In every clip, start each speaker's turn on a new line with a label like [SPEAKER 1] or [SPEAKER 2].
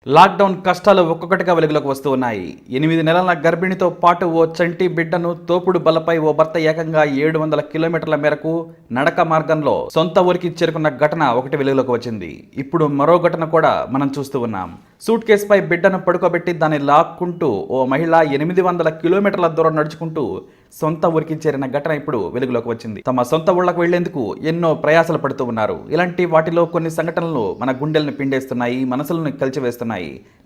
[SPEAKER 1] Lockdown కష్టాలు ఒక్కొక్కటిగా వెలుగులోకి వస్తూ ఉన్నాయి. 8 నెలల గర్భిణితో పాటు ఓ చంటి బిడ్డను తోపుడు బల్లపై ఓ భర్త ఏకంగా 700 కిలోమీటర్ల మేరకు నడక మార్గంలో సొంత ఊరికి చేరుకున్న ఘటన ఒకటి వెలుగులోకి వచ్చింది. ఇప్పుడు మరో ఘటన కూడా మనం చూస్తూ ఉన్నాం. సూట్ కేసుపై బిడ్డను పడుకోబెట్టి దాన్ని లాక్కుంటూ ఓ మహిళ 800 కిలోమీటర్ల దూరం నడుచుకుంటూ సొంత ఊరికి చేరిన ఘటన ఇప్పుడు వెలుగులోకి వచ్చింది. తమ సొంత ఊళ్ళకు వెళ్లేందుకు ఎన్నో ప్రయాసలు పడుతూ ఉన్నారు. ఇలాంటి వాటిలో కొన్ని సంఘటనలు మన గుండెలను పిండేస్తున్నాయి, మనసులను కలిచివేస్తున్నాయి.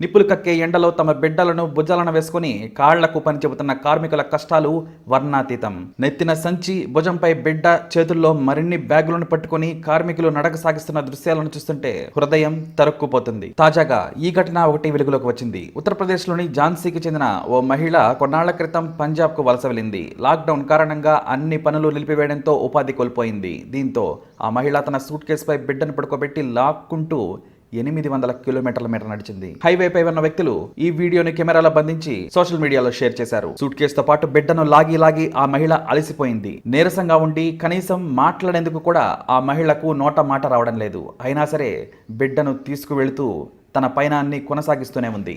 [SPEAKER 1] నిప్పులు కక్కే ఎండలో తమ బిడ్డలను భుజాలను వేసుకుని కాళ్లకు పని చెబుతున్న కార్మికుల కష్టాలు వర్ణాతీతం. నెత్తిన సంచి, భుజంపై బిడ్డ, చేతుల్లో మరిన్ని బ్యాగులను పట్టుకుని కార్మికులు నడక సాగిస్తున్న దృశ్యాలను చూస్తుంటే హృదయం తరుక్కుపోతుంది. తాజాగా ఈ ఘటన ఒకటి వెలుగులోకి వచ్చింది. ఉత్తరప్రదేశ్లోని ఝాన్సీకి చెందిన ఓ మహిళ కొన్నాళ్ల క్రితం పంజాబ్కు వలస వెళ్లింది. లాక్డౌన్ కారణంగా అన్ని పనులు నిలిపివేయడంతో ఉపాధి కోల్పోయింది. దీంతో ఆ మహిళ తన సూట్ కేసుపై బిడ్డను పడుకోబెట్టి లాక్కుంటూ 800 కిలోమీటర్ల మేర నడిచింది. హైవేపై ఉన్న వ్యక్తులు ఈ వీడియోని కెమెరాలో బంధించి సోషల్ మీడియాలో షేర్ చేశారు. సూట్ కేసుతో పాటు బిడ్డను లాగి ఆ మహిళ అలసిపోయింది. నీరసంగా ఉండి కనీసం మాట్లాడేందుకు కూడా ఆ మహిళకు నోట మాట రావడం లేదు. అయినా సరే బిడ్డను తీసుకువెళుతూ తన పయనాన్ని కొనసాగిస్తూనే ఉంది.